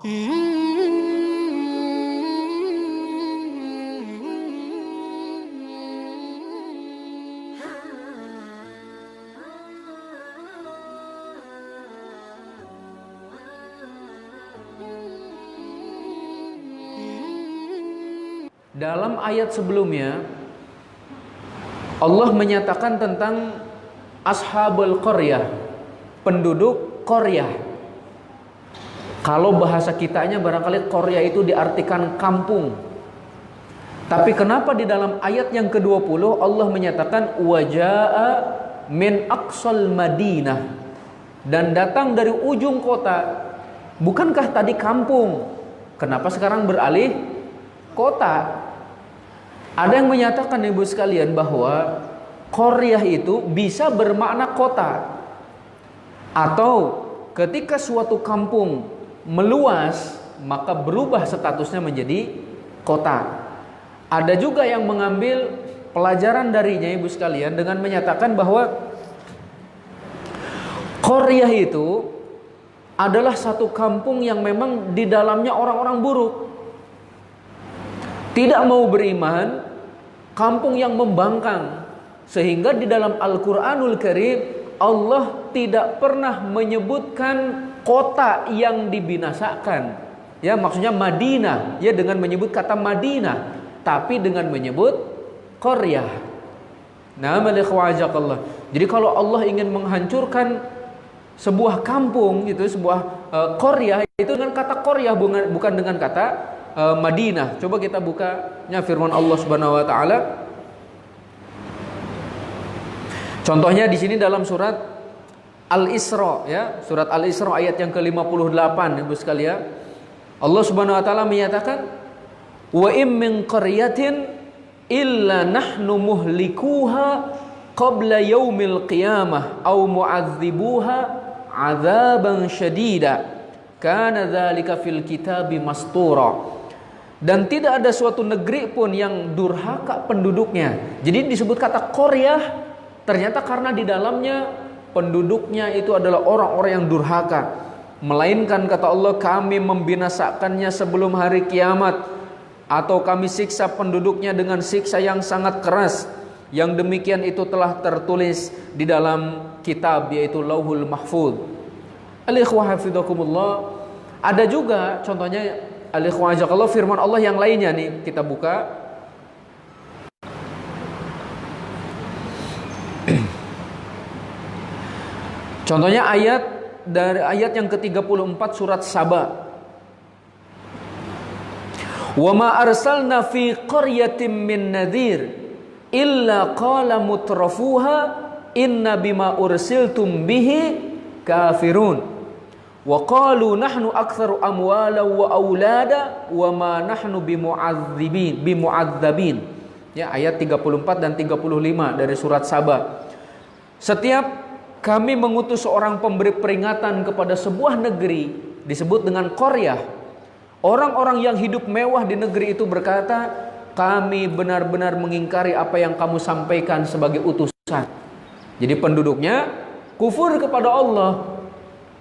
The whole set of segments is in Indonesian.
Dalam ayat sebelumnya Allah menyatakan tentang ashabul qaryah, penduduk qaryah. Kalau bahasa kitanya barangkali qaryah itu diartikan kampung. Tapi kenapa di dalam ayat yang ke-20 Allah menyatakan wajaa min aqsal madinah, dan datang dari ujung kota? Bukankah tadi kampung? Kenapa sekarang beralih kota? Ada yang menyatakan ibu sekalian bahwa qaryah itu bisa bermakna kota, atau ketika suatu kampung meluas maka berubah statusnya menjadi kota. Ada juga yang mengambil pelajaran darinya ibu sekalian dengan menyatakan bahwa qaryah itu adalah satu kampung yang memang di dalamnya orang-orang buruk, tidak mau beriman, kampung yang membangkang. Sehingga di dalam Al-Quranul Karim Allah tidak pernah menyebutkan kota yang dibinasakan, ya maksudnya Madinah, ya dengan menyebut kata Madinah, tapi dengan menyebut qaryah. Nah, jadi kalau Allah ingin menghancurkan sebuah kampung itu, sebuah qaryah itu dengan kata qaryah, bukan dengan kata Madinah. Coba kita bukanya firman Allah Subhanahu wa taala. Contohnya di sini dalam surat Al-Isra, ya, surat Al-Isra ayat yang ke-58 Ibu sekalian. Allah Subhanahu wa taala menyatakan wa im min qaryatin illa nahnu muhlikuha qabla yaumil qiyamah au mu'adzibuha 'adzaban syadida kana dzalika fil kitabi mastura. Dan tidak ada suatu negeri pun yang durhaka penduduknya. Jadi disebut kata qaryah ternyata karena di dalamnya penduduknya itu adalah orang-orang yang durhaka. Melainkan kata Allah, kami membinasakannya sebelum hari kiamat, atau kami siksa penduduknya dengan siksa yang sangat keras. Yang demikian itu telah tertulis di dalam kitab, yaitu Lauhul Mahfuz. Al-ikhwah hafizakumullah. Ada juga contohnya al-ikhwah jazakallahu firman Allah yang lainnya nih, kita buka. Contohnya dari ayat yang ke-34 surat Saba. Wa ma arsalna fi qaryatin min nadhir illa qala mutrafuha inna bima ursiltum bihi kafirun. Wa qalu nahnu aktsaru amwala wa aulada wa ma nahnu bimu'adzabin. Ya, ayat 34 dan 35 dari surat Saba. Setiap kami mengutus seorang pemberi peringatan kepada sebuah negeri disebut dengan qaryah, orang-orang yang hidup mewah di negeri itu berkata, kami benar-benar mengingkari apa yang kamu sampaikan sebagai utusan. Jadi penduduknya kufur kepada Allah.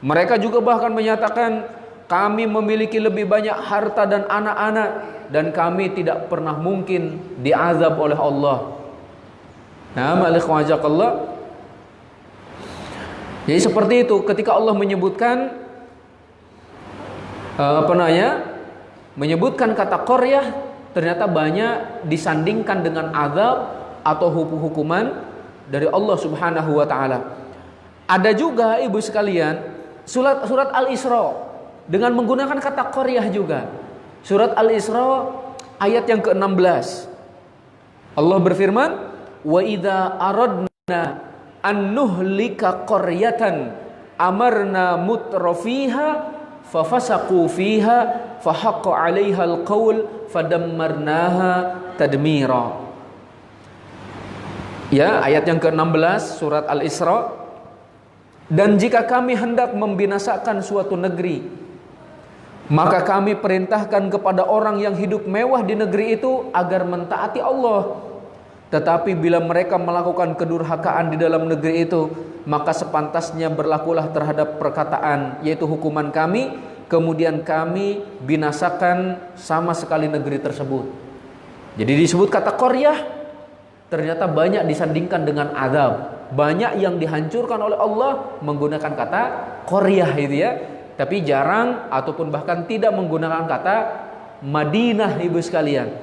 Mereka juga bahkan menyatakan, kami memiliki lebih banyak harta dan anak-anak, dan kami tidak pernah mungkin diazab oleh Allah. Nah, ma'alikhwajakallah. Jadi seperti itu ketika Allah menyebutkan menyebutkan kata qaryah, ternyata banyak disandingkan dengan azab atau hukuman dari Allah Subhanahu wa taala. Ada juga ibu sekalian surat Al-Isra dengan menggunakan kata qaryah juga. Surat Al-Isra ayat yang ke-16. Allah berfirman, "Wa idza aradna an nuhlika qaryatan amarna mutrafiha fafasaqu fiha fahaqqa 'alaiha al-qaul fadammarnaha tadmira." Ya, ayat yang ke-16 surat Al-Isra. Dan jika kami hendak membinasakan suatu negeri, maka kami perintahkan kepada orang yang hidup mewah di negeri itu agar mentaati Allah. Tetapi bila mereka melakukan kedurhakaan di dalam negeri itu, maka sepantasnya berlakulah terhadap perkataan, yaitu hukuman kami, kemudian kami binasakan sama sekali negeri tersebut. Jadi disebut kata qaryah, ternyata banyak disandingkan dengan azab. Banyak yang dihancurkan oleh Allah menggunakan kata qaryah itu ya. Tapi jarang ataupun bahkan tidak menggunakan kata Madinah, ibu sekalian.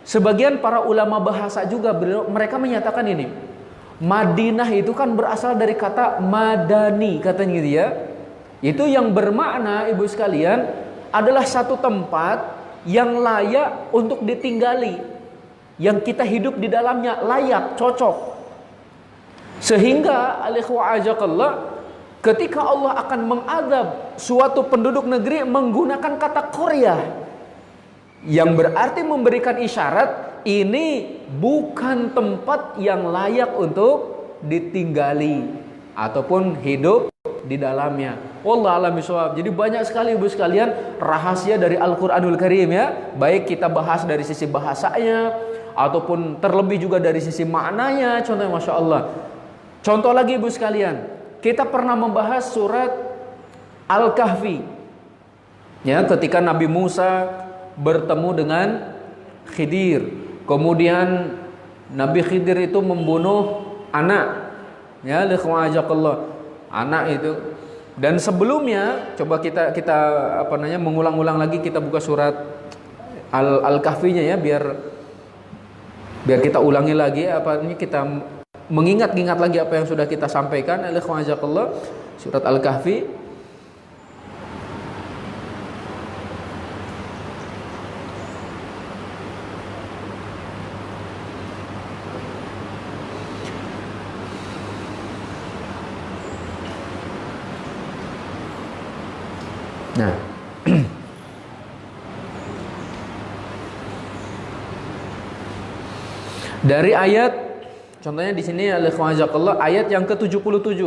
Sebagian para ulama bahasa juga mereka menyatakan ini. Madinah itu kan berasal dari kata madani, katanya gitu ya. Itu yang bermakna, ibu sekalian, adalah satu tempat yang layak untuk ditinggali, yang kita hidup di dalamnya layak, cocok. Sehingga ketika Allah akan mengadab suatu penduduk negeri menggunakan kata qaryah, yang berarti memberikan isyarat ini bukan tempat yang layak untuk ditinggali ataupun hidup di dalamnya. Wallahu a'lam bishawab. Jadi banyak sekali ibu sekalian rahasia dari Al-Qur'anul Karim ya. Baik kita bahas dari sisi bahasanya ataupun terlebih juga dari sisi maknanya. Contohnya Masya Allah. Contoh lagi ibu sekalian, kita pernah membahas surat Al-Kahfi ya, ketika Nabi Musa bertemu dengan Khidir. Kemudian Nabi Khidir itu membunuh anak ya, anak itu. Dan sebelumnya coba kita mengulang-ulang lagi, kita buka surat Al-Kahfinya ya, biar kita ulangi lagi kita mengingat-ingat lagi apa yang sudah kita sampaikan. Surat Al-Kahfi. Nah, dari ayat, contohnya di sini ayat yang ke-77.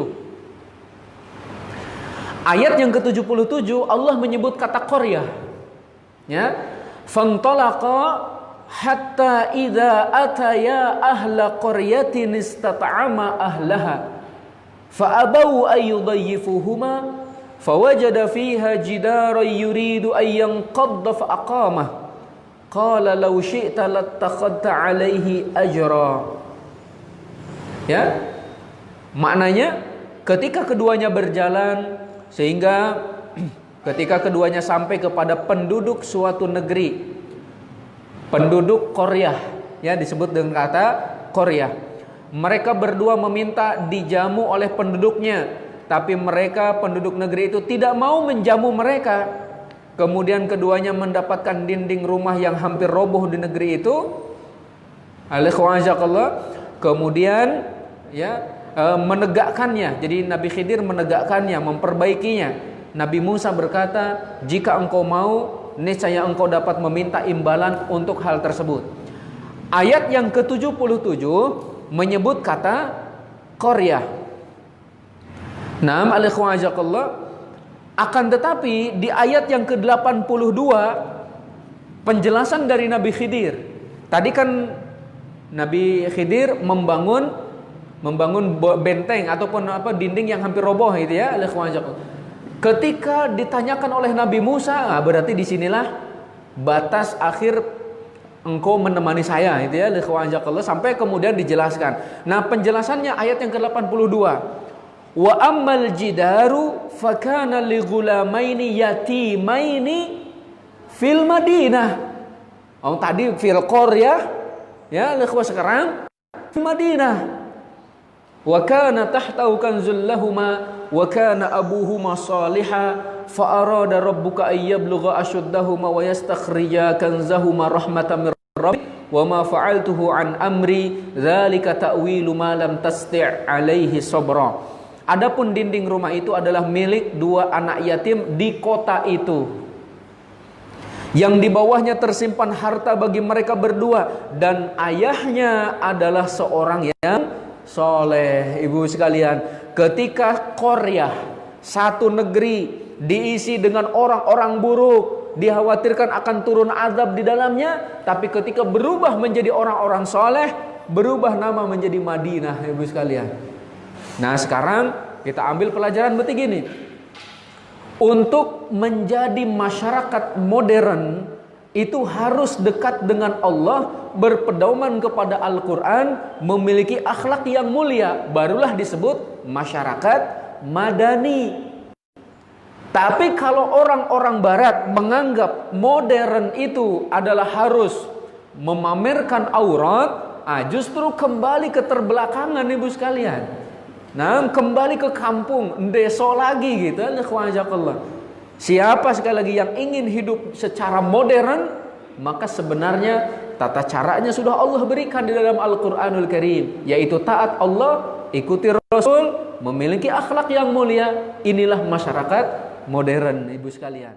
Ayat yang ke-77 Allah menyebut kata qaryah. Ya. Fantalaqa hatta idza ataya ahla qaryatin istat'ama ahlaha fa abau ay yudayyifuhuma fawajada fiha jidaran yuridu ay yanqadda fa aqamah qala law syi'ta lattakhadta alaihi ajra. Ya, maknanya ketika keduanya berjalan, sehingga ketika keduanya sampai kepada penduduk suatu negeri, penduduk qaryah ya, disebut dengan kata qaryah. Mereka berdua meminta dijamu oleh penduduknya, tapi mereka penduduk negeri itu tidak mau menjamu mereka. Kemudian keduanya mendapatkan dinding rumah yang hampir roboh di negeri itu. Kemudian ya menegakkannya. Jadi Nabi Khidir menegakkannya, memperbaikinya. Nabi Musa berkata, jika engkau mau, niscaya engkau dapat meminta imbalan untuk hal tersebut. Ayat yang ke-77 menyebut kata qaryah. Naam akan tetapi di ayat yang ke-82 penjelasan dari Nabi Khidir. Tadi kan Nabi Khidir membangun benteng ataupun dinding yang hampir roboh itu ya. Ketika ditanyakan oleh Nabi Musa, berarti disinilah batas akhir engkau menemani saya itu ya, sampai kemudian dijelaskan. Nah, penjelasannya ayat yang ke-82. Wa ammal jidaru fakana li ghulamaini yatimaini fil Madinah. Tadi fil qaryah ya, sekarang fil Madinah. Wa kana tahtahu kanzul lahumā wa kana abuhuma shalihan fa arada rabbuka ay yablugha ashuddahuma wa yastakhrija kanzahuma rahmatan mir rabbik wa ma fa'altuhu an amri dzalika ta'wilu ma lam tasti' alaihi sabra. Adapun dinding rumah itu adalah milik dua anak yatim di kota itu, yang di bawahnya tersimpan harta bagi mereka berdua, dan ayahnya adalah seorang yang soleh. Ibu sekalian, ketika qaryah, satu negeri diisi dengan orang-orang buruk, dikhawatirkan akan turun azab di dalamnya, tapi ketika berubah menjadi orang-orang soleh, berubah nama menjadi Madinah. Ibu sekalian, nah sekarang kita ambil pelajaran begini. Untuk menjadi masyarakat modern itu harus dekat dengan Allah, berpedoman kepada Al-Quran, memiliki akhlak yang mulia, barulah disebut masyarakat madani. Tapi kalau orang-orang barat menganggap modern itu adalah harus memamerkan aurat, justru kembali ke terbelakangan ibu sekalian. Nah, kembali ke kampung, deso lagi gitu. Siapa sekali lagi yang ingin hidup secara modern, maka sebenarnya tata caranya sudah Allah berikan di dalam Al-Quranul Karim, yaitu taat Allah, ikuti Rasul, memiliki akhlak yang mulia. Inilah masyarakat modern ibu sekalian.